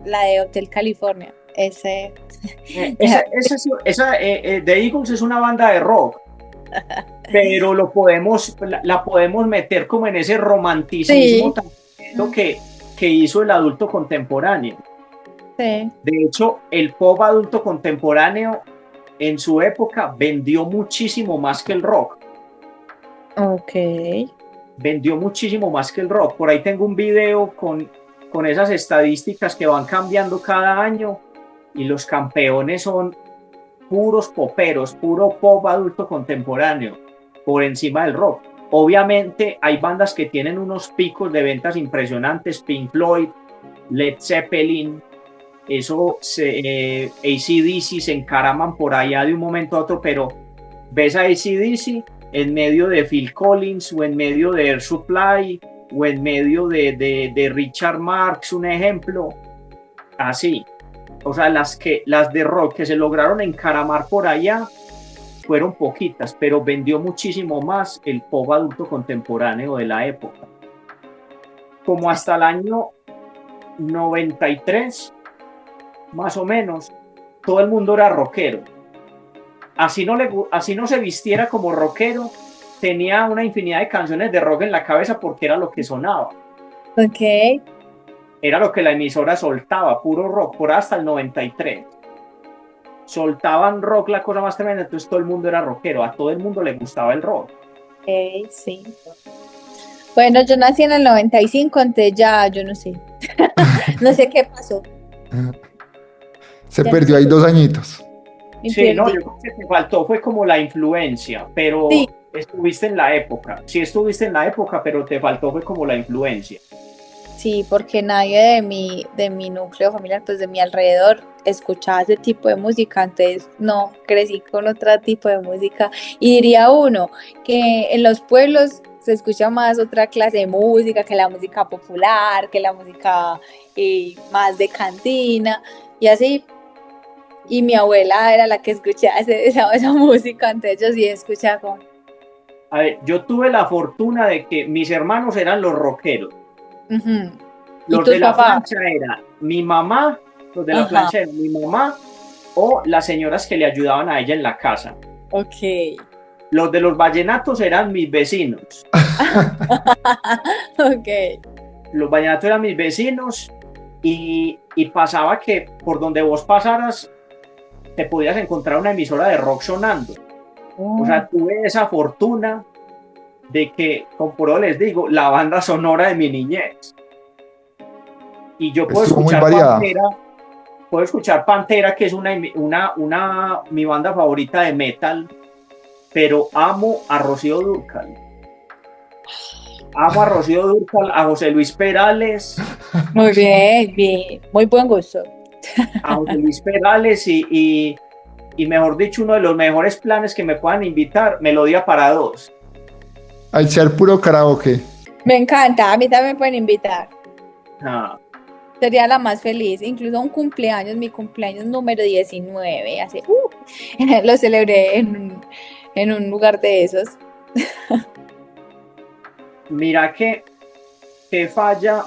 la de Hotel California. The Eagles es una banda de rock, pero la podemos meter como en ese romanticismo sí, que hizo el adulto contemporáneo. Sí. De hecho, el pop adulto contemporáneo en su época vendió muchísimo más que el rock. Ok. Vendió muchísimo más que el rock. Por ahí tengo un video con esas estadísticas que van cambiando cada año y los campeones son puros poperos, puro pop adulto contemporáneo, por encima del rock. Obviamente hay bandas que tienen unos picos de ventas impresionantes, Pink Floyd, Led Zeppelin, AC/DC se encaraman por allá de un momento a otro, pero ves a AC/DC en medio de Phil Collins o en medio de Air Supply o en medio de Richard Marx, un ejemplo, así. O sea, las de rock que se lograron encaramar por allá fueron poquitas, pero vendió muchísimo más el pop adulto contemporáneo de la época. Como hasta el año 93, más o menos, todo el mundo era rockero. Así no se vistiera como rockero, tenía una infinidad de canciones de rock en la cabeza porque era lo que sonaba. Ok. Era lo que la emisora soltaba, puro rock, por hasta el 93. Soltaban rock, la cosa más tremenda, entonces todo el mundo era rockero, a todo el mundo le gustaba el rock. Sí. Bueno, yo nací en el 95, entonces ya, yo no sé. No sé qué pasó. Se perdió ahí 2 añitos. Sí, no, yo creo que te faltó, fue como la influencia, pero sí. Estuviste en la época, sí estuviste en la época, pero te faltó fue como la influencia. Sí, porque nadie de mi núcleo familiar, pues de mi alrededor, escuchaba ese tipo de música, entonces no, crecí con otro tipo de música. Y diría uno que en los pueblos se escucha más otra clase de música, que la música popular, que la música más de cantina, y así. Y mi abuela era la que escuchaba esa música, entonces yo sí escuchaba como... A ver, yo tuve la fortuna de que mis hermanos eran los rockeros. Uh-huh. Los de la plancha era mi mamá, los de la plancha era mi mamá o las señoras que le ayudaban a ella en la casa. Ok. Los de los vallenatos eran mis vecinos. Ok. Los vallenatos eran mis vecinos y pasaba que por donde vos pasaras te podías encontrar una emisora de rock sonando. O sea, tuve esa fortuna de que, como por eso les digo, la banda sonora de mi niñez. Y yo puedo escuchar Pantera, que es mi banda favorita de metal, pero amo a Rocío Dúrcal. Amo a Rocío Dúrcal, a José Luis Perales, Muy bien, bien, muy buen gusto. a José Luis Perales y mejor dicho, uno de los mejores planes que me puedan invitar, Melodía para dos. A echar puro karaoke. Me encanta, a mí también me pueden invitar. Ah, Sería la más feliz, incluso un cumpleaños, mi cumpleaños número 19, así, lo celebré en un lugar de esos. mira que falla.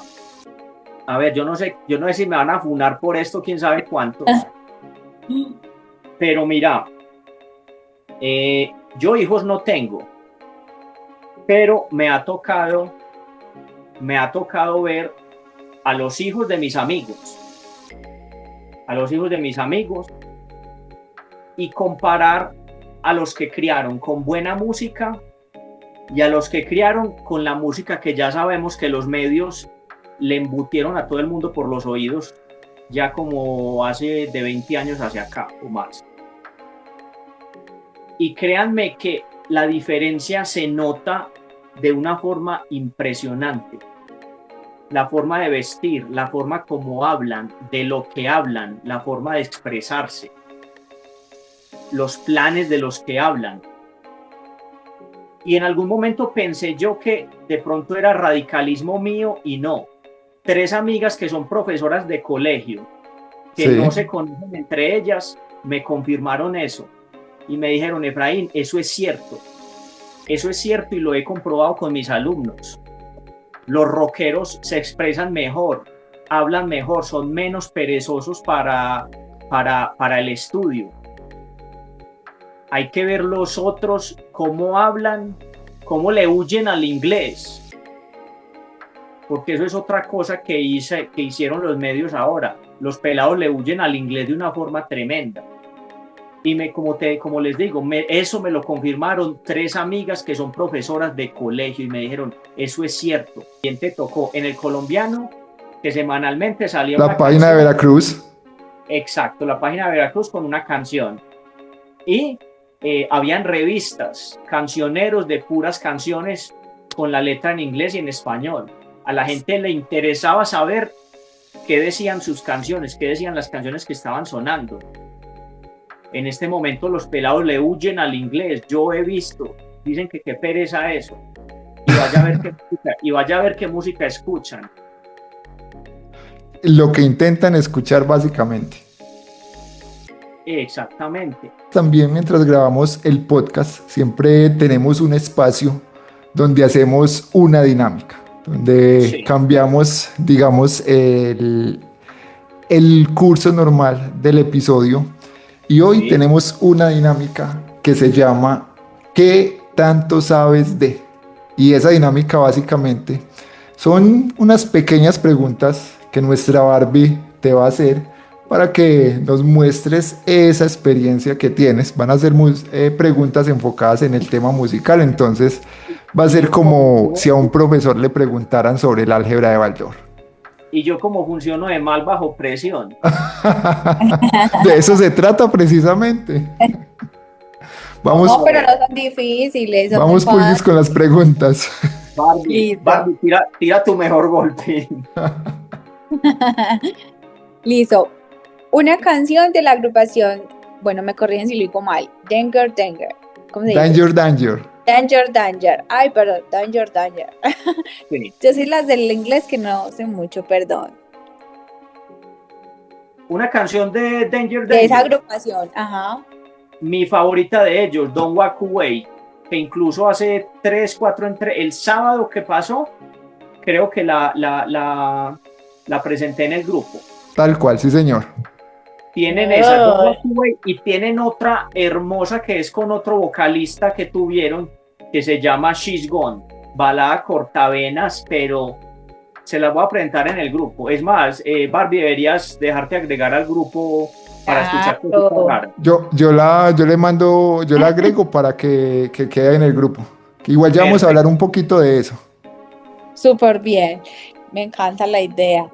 A ver, yo no sé si me van a funar por esto, quién sabe cuántos. Pero mira, yo hijos no tengo, pero me ha tocado ver a los hijos de mis amigos, y comparar a los que criaron con buena música y a los que criaron con la música que ya sabemos que los medios le embutieron a todo el mundo por los oídos, ya como hace de 20 años hacia acá o más. Y créanme que la diferencia se nota de una forma impresionante. La forma de vestir, la forma como hablan, de lo que hablan, la forma de expresarse, los planes de los que hablan. Y en algún momento pensé yo que de pronto era radicalismo mío y no. 3 amigas que son profesoras de colegio, que Sí. no se conocen entre ellas, me confirmaron eso. Y me dijeron, Efraín, eso es cierto y lo he comprobado con mis alumnos. Los rockeros se expresan mejor, hablan mejor, son menos perezosos para el estudio. Hay que ver los otros cómo hablan, cómo le huyen al inglés. Porque eso es otra cosa que hicieron los medios ahora. Los pelados le huyen al inglés de una forma tremenda. Y como les digo, eso me lo confirmaron 3 amigas que son profesoras de colegio y me dijeron, eso es cierto. ¿Quién te tocó? En el colombiano, que semanalmente salía La una página canción. de Veracruz. Exacto, la página de Veracruz con una canción. Y habían revistas, cancioneros de puras canciones con la letra en inglés y en español. A la gente le interesaba saber qué decían sus canciones, qué decían las canciones que estaban sonando. En este momento los pelados le huyen al inglés, yo he visto, dicen que qué pereza eso, y vaya a ver qué música escuchan. Lo que intentan escuchar básicamente. Exactamente. También mientras grabamos el podcast, siempre tenemos un espacio donde hacemos una dinámica, donde Sí. cambiamos, digamos, el curso normal del episodio. Y hoy Sí. tenemos una dinámica que se llama ¿Qué tanto sabes de? Y esa dinámica básicamente son unas pequeñas preguntas que nuestra Barbie te va a hacer para que nos muestres esa experiencia que tienes. Van a ser preguntas enfocadas en el tema musical, entonces va a ser como si a un profesor le preguntaran sobre el álgebra de Baldor. Y yo como funciono de mal bajo presión. De eso se trata precisamente. Vamos, No, pero no son difíciles, son vamos muy pues fáciles. con las preguntas. Barbie, tira tu mejor golpe. Listo. Una canción de la agrupación, bueno, me corrigen si lo digo mal. Danger, Danger. ¿Cómo se dice? Danger, Danger. Danger, Danger. Ay, perdón, Danger, Danger. Sí. Yo soy las del inglés que no sé mucho, perdón. Una canción de Danger De esa Danger. agrupación, ajá. Mi favorita de ellos, Don't Walk Away, que incluso hace 3, 4, el sábado que pasó, creo que la presenté en el grupo. Tal cual, sí señor. Tienen esa, Don't Walk Away, y tienen otra hermosa que es con otro vocalista que tuvieron, que se llama She's Gone, balada cortavenas, pero se las voy a presentar en el grupo. Es más, Barbie, deberías dejarte agregar al grupo para escuchar cosas raras. Yo la agrego para que quede en el grupo. Que igual ya vamos a Perfecto. hablar un poquito de eso. Súper bien. Me encanta la idea.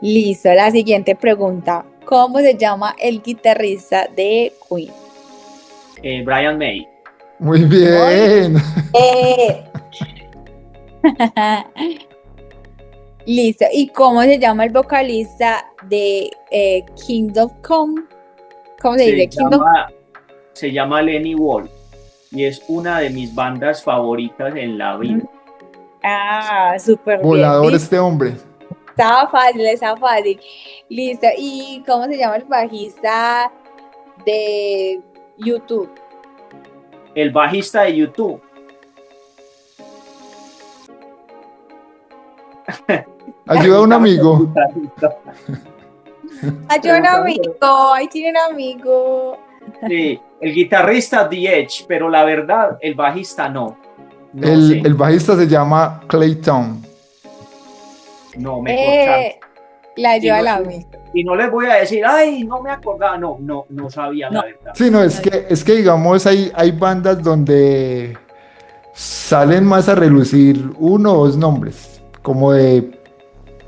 Listo, la siguiente pregunta. ¿Cómo se llama el guitarrista de Queen? Brian May. Muy bien. Listo. ¿Y cómo se llama el vocalista de Kingdom Come? ¿Cómo se dice? Se llama Lenny Wolf y es una de mis bandas favoritas en la vida. Ah, súper bien. Volador Listo. este hombre. Estaba fácil, estaba fácil. Listo. ¿Y cómo se llama el bajista de YouTube? El bajista de YouTube. Ayuda a un amigo. Ayuda a un amigo, ahí tiene un amigo. Sí, el guitarrista The Edge, pero la verdad, el bajista no. No sé. El bajista se llama Clayton. No, me corcharon. La ayuda Y no- al amigo. Y no les voy a decir, ay, no me acordaba. No sabía No. la verdad. Sí, no, es que digamos hay bandas donde salen más a relucir uno o dos nombres, como en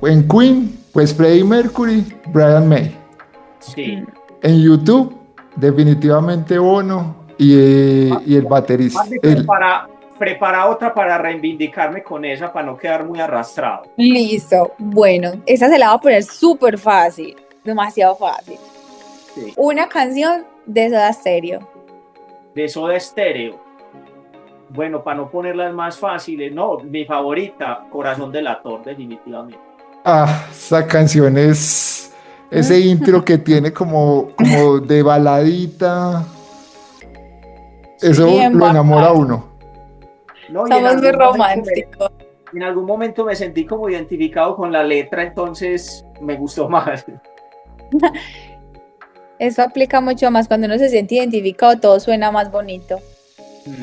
Queen, pues Freddie Mercury, Brian May. Sí. En YouTube, definitivamente Bono y el baterista. Más de prepara otra para reivindicarme con esa, para no quedar muy arrastrado. Listo. Bueno, esa se la va a poner súper fácil. Demasiado fácil. Sí. Una canción de Soda Stereo. De Soda Stereo. Bueno, para no ponerlas más fáciles, no, mi favorita, Corazón Delator, definitivamente. Ah, esa canción es ese intro que tiene como de baladita. Eso Bien lo enamora a bacano. uno. No, y Somos muy románticos. en algún momento me sentí como identificado con la letra, entonces me gustó más. Eso aplica mucho más cuando uno se siente identificado, todo suena más bonito.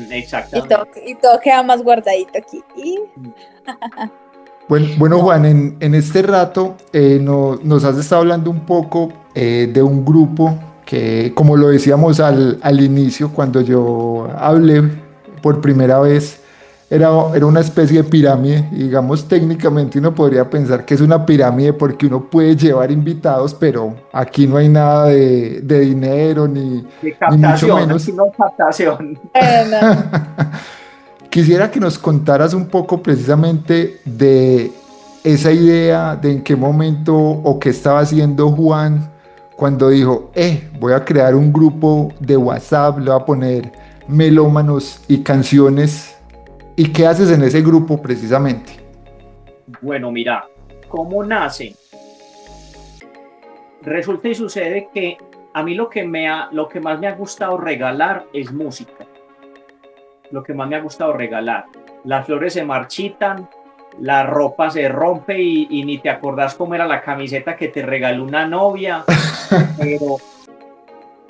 Exactamente. Y todo queda más guardadito aquí. Bueno, Juan, en este rato nos has estado hablando un poco de un grupo que, como lo decíamos al inicio, cuando yo hablé por primera vez, era una especie de pirámide. Y digamos, técnicamente uno podría pensar que es una pirámide porque uno puede llevar invitados, pero aquí no hay nada de dinero ni mucho menos. Aquí no hay captación. Quisiera que nos contaras un poco precisamente de esa idea, de en qué momento o qué estaba haciendo Juan cuando dijo, voy a crear un grupo de WhatsApp, le voy a poner melómanos y canciones. ¿Y qué haces en ese grupo precisamente? Bueno, mira, ¿cómo nace? Resulta y sucede que a mí lo que más me ha gustado regalar es música. Lo que más me ha gustado regalar. Las flores se marchitan, la ropa se rompe y ni te acordás cómo era la camiseta que te regaló una novia,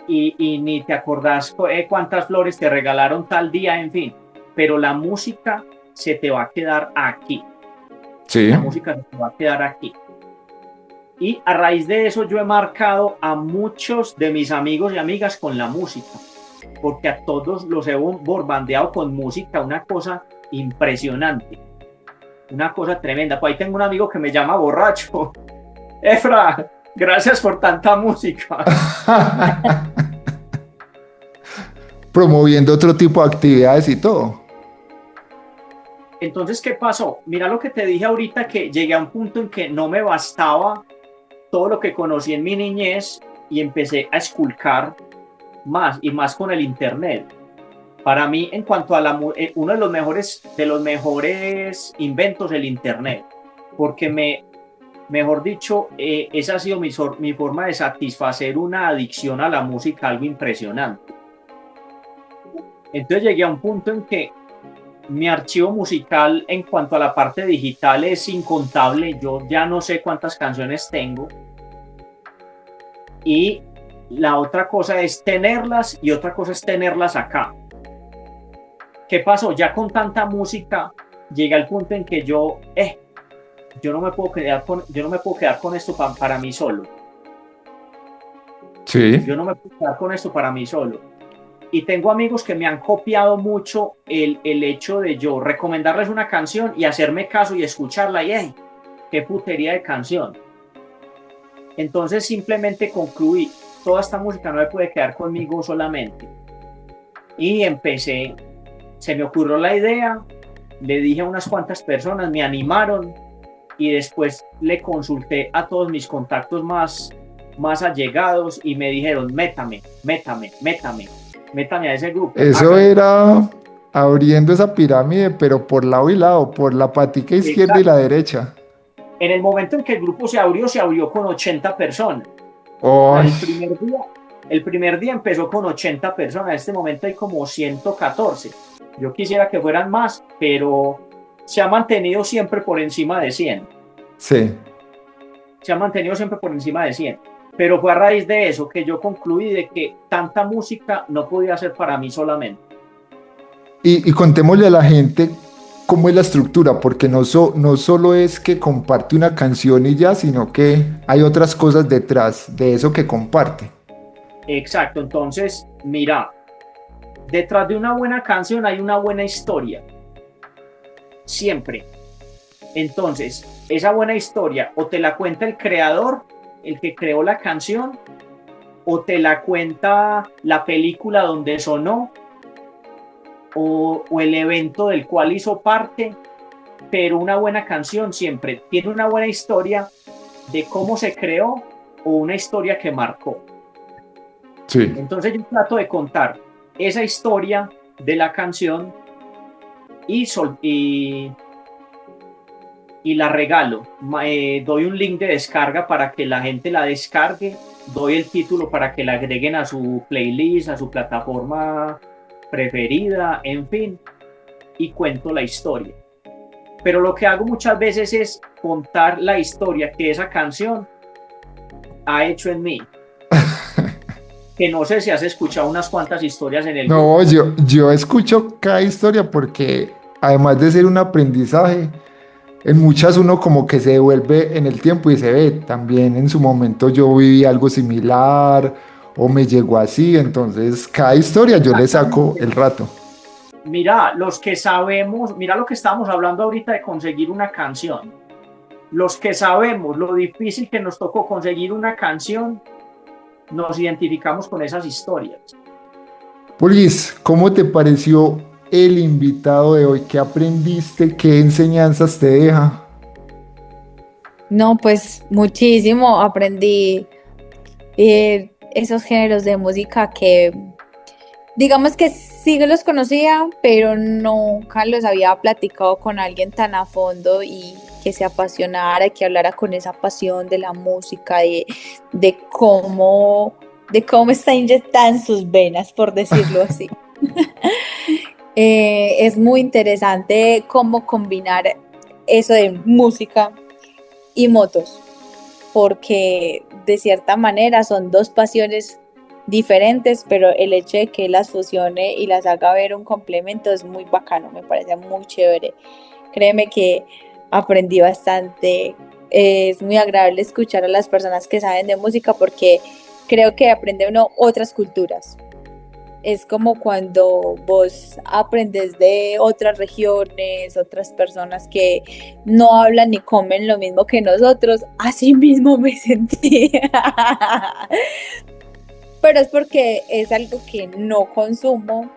y ni te acordás cuántas flores te regalaron tal día, en fin. Pero la música se te va a quedar aquí. Sí. La música se te va a quedar aquí. Y a raíz de eso yo he marcado a muchos de mis amigos y amigas con la música, porque a todos los he bombardeado con música, una cosa impresionante, una cosa tremenda. Pues ahí tengo un amigo que me llama borracho. Efra, gracias por tanta música. Promoviendo otro tipo de actividades y todo. Entonces, ¿qué pasó? Mira lo que te dije ahorita, que llegué a un punto en que no me bastaba todo lo que conocí en mi niñez y empecé a esculcar más y más con el internet. Para mí, en cuanto a uno de los mejores inventos, el internet, porque mejor dicho, esa ha sido mi forma de satisfacer una adicción a la música, algo impresionante. Entonces llegué a un punto en que mi archivo musical en cuanto a la parte digital es incontable. Yo ya no sé cuántas canciones tengo. Y la otra cosa es tenerlas y otra cosa es tenerlas acá. ¿Qué pasó? Ya con tanta música llegué al punto en que yo no me puedo quedar con esto para mí solo. Sí. Yo no me puedo quedar con esto para mí solo. Y tengo amigos que me han copiado mucho el hecho de yo recomendarles una canción y hacerme caso y escucharla y qué putería de canción. Entonces simplemente concluí, toda esta música no me puede quedar conmigo solamente. Y se me ocurrió la idea le dije a unas cuantas personas, me animaron y después le consulté a todos mis contactos más allegados y me dijeron, métame a ese grupo. Eso era abriendo esa pirámide, pero por lado y lado, por la patica izquierda y la derecha. En el momento en que el grupo se abrió con 80 personas. Oh. El primer día empezó con 80 personas, en este momento hay como 114. Yo quisiera que fueran más, pero se ha mantenido siempre por encima de 100. Sí. Se ha mantenido siempre por encima de 100. Pero fue a raíz de eso que yo concluí de que tanta música no podía ser para mí solamente. Y contémosle a la gente cómo es la estructura, porque no solo es que comparte una canción y ya, sino que hay otras cosas detrás de eso que comparte. Exacto, entonces, mira, detrás de una buena canción hay una buena historia. Siempre. Entonces, esa buena historia o te la cuenta el creador, el que creó la canción, o te la cuenta la película donde sonó, o el evento del cual hizo parte, pero una buena canción siempre tiene una buena historia de cómo se creó o una historia que marcó. Sí. Entonces yo trato de contar esa historia de la canción y la regalo. Doy un link de descarga para que la gente la descargue, doy el título para que la agreguen a su playlist, a su plataforma preferida, en fin, y cuento la historia. Pero lo que hago muchas veces es contar la historia que esa canción ha hecho en mí. Que no sé si has escuchado unas cuantas historias en el No, grupo. yo escucho cada historia porque además de ser un aprendizaje, en muchas uno como que se devuelve en el tiempo y se ve, también en su momento yo viví algo similar o me llegó así, entonces cada historia yo le saco el rato. Mira, los que sabemos, mira lo que estábamos hablando ahorita de conseguir una canción. Los que sabemos lo difícil que nos tocó conseguir una canción, nos identificamos con esas historias. Polis, ¿cómo te pareció el invitado de hoy? ¿Qué aprendiste? ¿Qué enseñanzas te deja? No, pues muchísimo aprendí esos géneros de música que digamos que sí los conocía, pero nunca los había platicado con alguien tan a fondo y que se apasionara, que hablara con esa pasión de la música, de cómo está inyectada en sus venas, por decirlo así. Es muy interesante cómo combinar eso de música y motos, porque de cierta manera son dos pasiones diferentes, pero el hecho de que las fusione y las haga ver un complemento es muy bacano, me parece muy chévere. Créeme que aprendí bastante, es muy agradable escuchar a las personas que saben de música porque creo que aprende uno otras culturas. Es como cuando vos aprendes de otras regiones, otras personas que no hablan ni comen lo mismo que nosotros, así mismo me sentí. Pero es porque es algo que no consumo,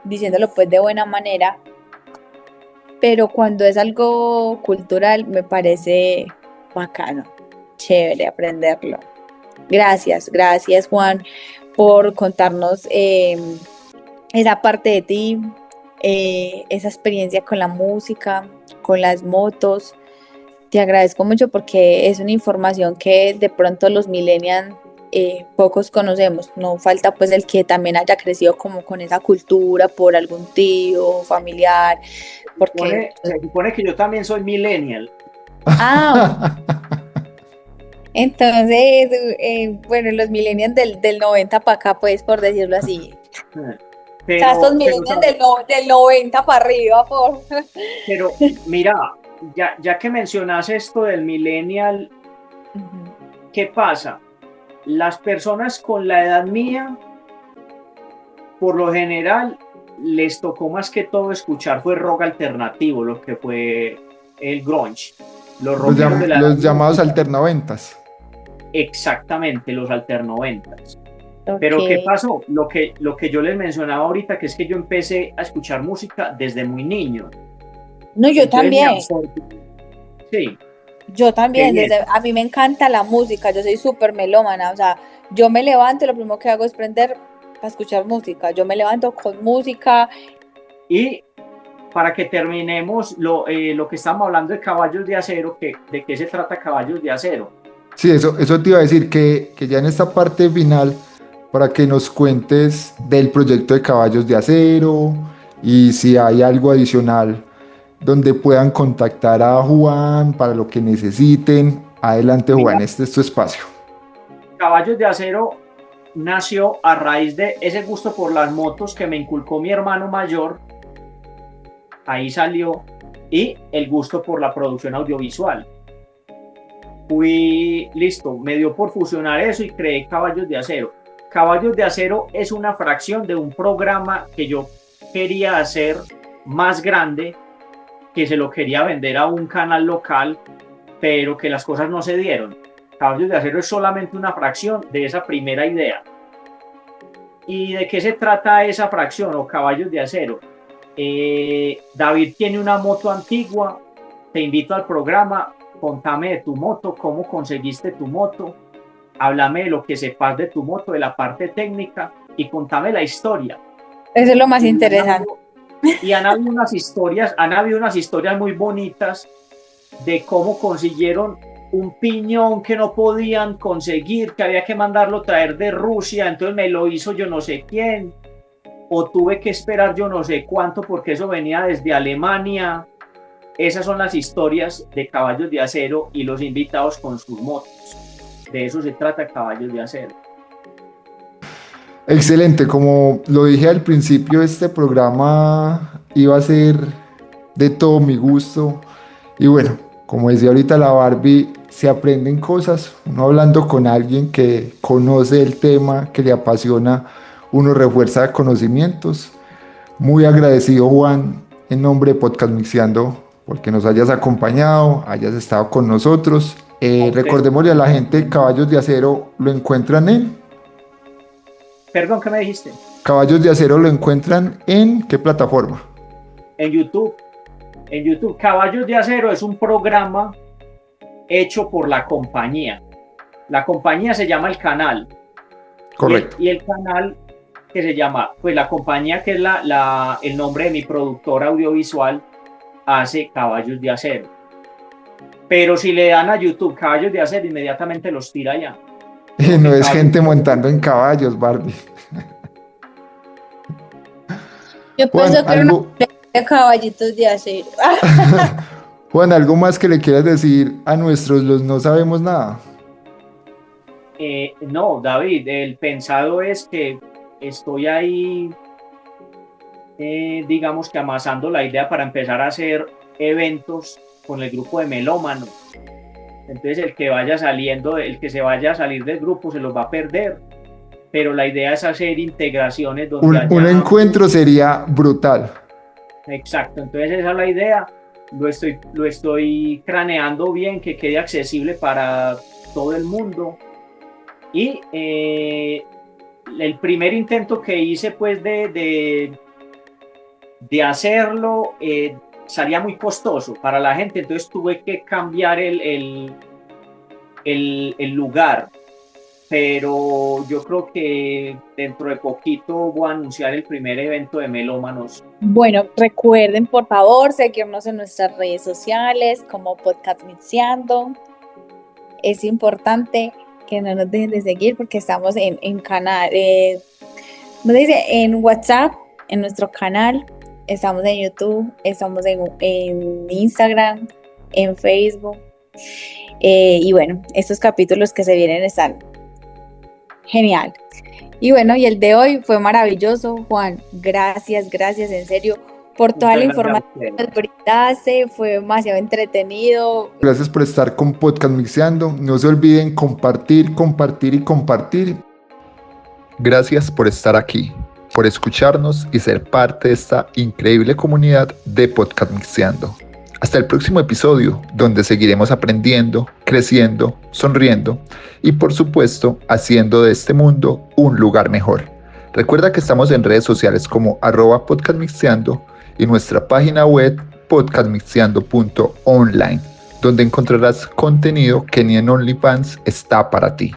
diciéndolo pues de buena manera, pero cuando es algo cultural me parece bacano, chévere aprenderlo. Gracias Juan por contarnos esa parte de ti, esa experiencia con la música, con las motos. Te agradezco mucho porque es una información que de pronto los millennials pocos conocemos. No falta pues el que también haya crecido como con esa cultura por algún tío, familiar. Porque Se supone que yo también soy millennial. Entonces, bueno, los millennials del 90 para acá, pues por decirlo así. Pero, o sea, estos millennials del 90 para arriba, por... Pero mira, ya que mencionas esto del millennial, ¿qué pasa? Las personas con la edad mía, por lo general, les tocó más que todo escuchar fue rock alternativo, lo que fue el grunge. Los llamados alternoventas. Exactamente, los alternoventas. Pero ¿qué Ok. pasó? Lo que yo les mencionaba ahorita, que es que yo empecé a escuchar música desde muy niño. No, yo Entonces me también. absorbí. Sí, Yo qué también, bien. a mí me encanta la música, yo soy súper melómana, o sea, yo me levanto y lo primero que hago es prender para escuchar música, yo me levanto con música. Y para que terminemos lo que estamos hablando de Caballos de Acero, ¿de qué se trata Caballos de Acero? Sí, eso te iba a decir que ya en esta parte final, para que nos cuentes del proyecto de Caballos de Acero y si hay algo adicional donde puedan contactar a Juan para lo que necesiten. Adelante, Mira, Juan, este es tu espacio. Caballos de Acero nació a raíz de ese gusto por las motos que me inculcó mi hermano mayor, ahí salió, y el gusto por la producción audiovisual. Fui listo, me dio por fusionar eso y creé Caballos de Acero. Caballos de Acero es una fracción de un programa que yo quería hacer más grande, que se lo quería vender a un canal local, pero que las cosas no se dieron. Caballos de Acero es solamente una fracción de esa primera idea. ¿Y de qué se trata esa fracción o Caballos de Acero? David tiene una moto antigua, te invito al programa, contame de tu moto, cómo conseguiste tu moto, háblame de lo que sepas de tu moto, de la parte técnica y contame la historia. Eso es lo más Y interesante. han habido unas historias muy bonitas de cómo consiguieron un piñón que no podían conseguir, que había que mandarlo traer de Rusia, entonces me lo hizo yo no sé quién, o tuve que esperar yo no sé cuánto porque eso venía desde Alemania. Esas son las historias de Caballos de Acero y los invitados con sus motos. De eso se trata Caballos de Acero. Excelente, como lo dije al principio, este programa iba a ser de todo mi gusto. Y bueno, como decía ahorita la Barbie, se aprenden cosas. Uno hablando con alguien que conoce el tema, que le apasiona, uno refuerza conocimientos. Muy agradecido, Juan, en nombre de Podcast Mixeando, porque nos hayas acompañado, hayas estado con nosotros. Recordémosle a la gente, Caballos de Acero lo encuentran Perdón, ¿qué me dijiste? Caballos de Acero lo encuentran en ¿qué plataforma? En YouTube. En YouTube. Caballos de Acero es un programa hecho por la compañía. La compañía se llama El Canal. Correcto. Y el canal que se llama, pues la compañía que es el nombre de mi productora audiovisual, hace Caballos de Acero. Pero si le dan a YouTube Caballos de Acero, inmediatamente los tira ya. No es gente montando en caballos, Barbie. Yo Juan, pienso que era una de Caballitos de Acero. Juan, ¿algo más que le quieras decir a nuestros los no sabemos nada? No, David, el pensado es que estoy ahí, digamos que amasando la idea para empezar a hacer eventos con el grupo de melómanos. Entonces el que vaya saliendo, el que se vaya a salir del grupo se los va a perder. Pero la idea es hacer integraciones donde Un encuentro sería brutal. Exacto, entonces esa es la idea. Lo estoy craneando bien, que quede accesible para todo el mundo. Y el primer intento que hice pues de hacerlo salía muy costoso para la gente, entonces tuve que cambiar el lugar, pero yo creo que dentro de poquito voy a anunciar el primer evento de melómanos. Bueno, recuerden por favor seguirnos en nuestras redes sociales como Podcast Mixeando. Es importante que no nos dejen de seguir porque estamos en canal, ¿cómo se dice? En WhatsApp, en nuestro canal, estamos en YouTube, estamos en Instagram, en Facebook. Y bueno, estos capítulos que se vienen están genial. Y bueno, y el de hoy fue maravilloso, Juan. Gracias, en serio, por toda la información que nos brindaste. Fue demasiado entretenido. Gracias por estar con Podcast Mixeando. No se olviden compartir, compartir y compartir. Gracias por estar aquí, por escucharnos y ser parte de esta increíble comunidad de Podcast Mixeando. Hasta el próximo episodio, donde seguiremos aprendiendo, creciendo, sonriendo y por supuesto haciendo de este mundo un lugar mejor. Recuerda que estamos en redes sociales como @podcastmixteando y nuestra página web podcastmixteando.online, donde encontrarás contenido que ni en OnlyFans está para ti.